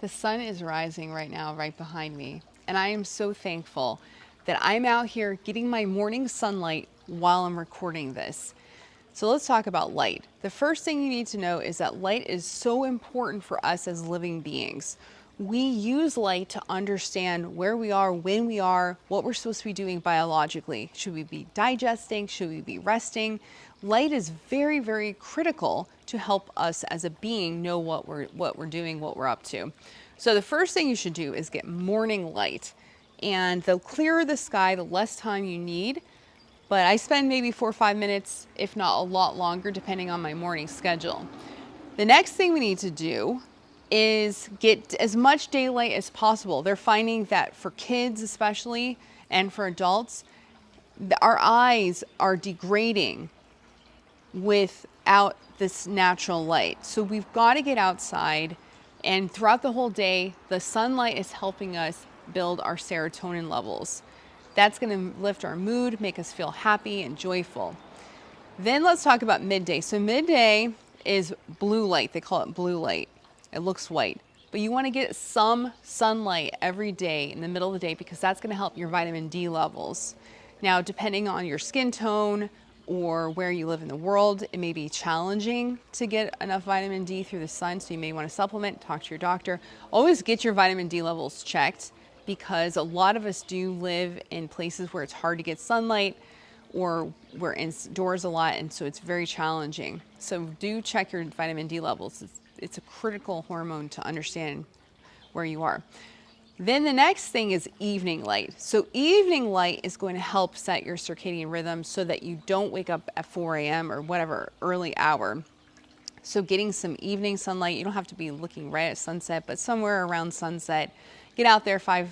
The sun is rising right now, right behind me, and I am so thankful that I'm out here getting my morning sunlight while I'm recording this. So let's talk about light. The first thing you need to know is that light is so important for us as living beings. We use light to understand where we are, when we are, what we're supposed to be doing biologically. Should we be digesting? Should we be resting? Light is very, very critical to help us as a being know what we're doing, what we're up to. So the first thing you should do is get morning light. And the clearer the sky, the less time you need. But I spend maybe 4 or 5 minutes, if not a lot longer, depending on my morning schedule. The next thing we need to do is get as much daylight as possible. They're finding that for kids especially, and for adults, our eyes are degrading without this natural light. So we've got to get outside, and throughout the whole day, the sunlight is helping us build our serotonin levels. That's going to lift our mood, make us feel happy and joyful. Then let's talk about midday. So midday is blue light. They call it blue light. It looks white, but you want to get some sunlight every day in the middle of the day because that's going to help your vitamin D levels. Now, depending on your skin tone or where you live in the world, it may be challenging to get enough vitamin D through the sun, so you may want to supplement, talk to your doctor. Always get your vitamin D levels checked because a lot of us do live in places where it's hard to get sunlight, or we're indoors a lot, and so it's very challenging. So do check your vitamin D levels. It's a critical hormone to understand where you are. Then the next thing is evening light. So evening light is going to help set your circadian rhythm so that you don't wake up at 4 a.m. or whatever early hour. So getting some evening sunlight, you don't have to be looking right at sunset, but somewhere around sunset, get out there 7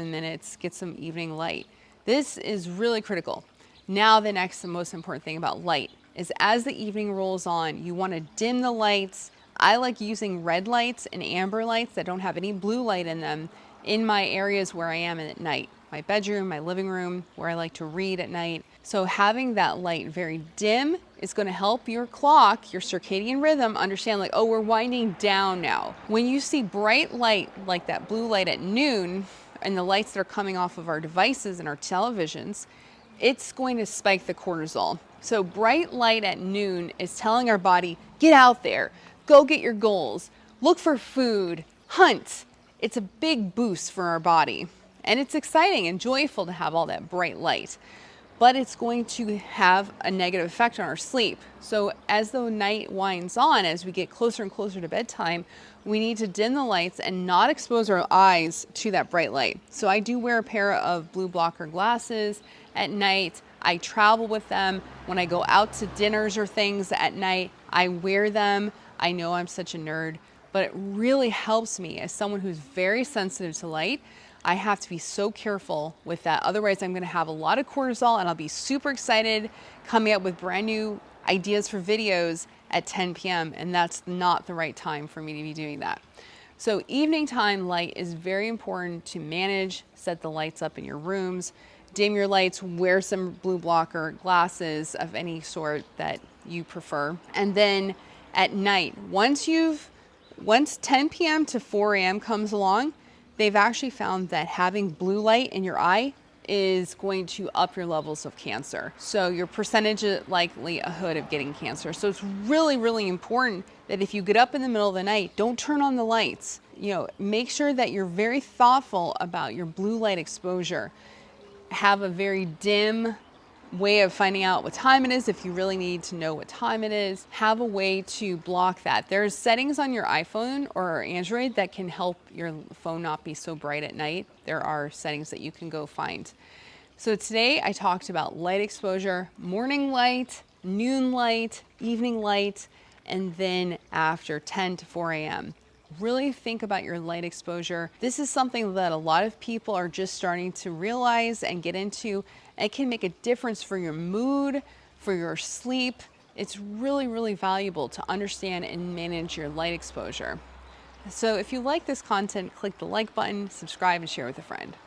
minutes, get some evening light. This is really critical. Now the next and most important thing about light is as the evening rolls on, you want to dim the lights. I like using red lights and amber lights that don't have any blue light in them in my areas where I am at night. My bedroom, my living room, where I like to read at night. So having that light very dim is going to help your clock, your circadian rhythm, understand like, oh, we're winding down now. When you see bright light like that blue light at noon and the lights that are coming off of our devices and our televisions, it's going to spike the cortisol. So bright light at noon is telling our body, get out there, go get your goals, look for food, hunt. It's a big boost for our body. And it's exciting and joyful to have all that bright light. But it's going to have a negative effect on our sleep. So as the night winds on, as we get closer and closer to bedtime, we need to dim the lights and not expose our eyes to that bright light. So I do wear a pair of blue blocker glasses at night. I travel with them. When I go out to dinners or things at night, I wear them. I know I'm such a nerd, but it really helps me as someone who's very sensitive to light. I have to be so careful with that. Otherwise, I'm going to have a lot of cortisol and I'll be super excited coming up with brand new ideas for videos at 10 p.m. And that's not the right time for me to be doing that. So evening time light is very important to manage. Set the lights up in your rooms, dim your lights, wear some blue blocker glasses of any sort that you prefer. And then at night, once 10 p.m. to 4 a.m. comes along, they've actually found that having blue light in your eye is going to up your levels of cancer. So your percentage of likelihood of getting cancer. So it's really, really important that if you get up in the middle of the night, don't turn on the lights. Make sure that you're very thoughtful about your blue light exposure. Have a very dim way of finding out what time it is if you really need to know what time it is. Have a way to block that. There's settings on your iPhone or Android that can help your phone not be so bright at night. There are settings that you can go find. So today I talked about light exposure, morning light, noon light, evening light, and then after 10 to 4 a.m. Really think about your light exposure. This is something that a lot of people are just starting to realize and get into. It can make a difference for your mood, for your sleep. It's really, really valuable to understand and manage your light exposure. So if you like this content, click the like button, subscribe, and share with a friend.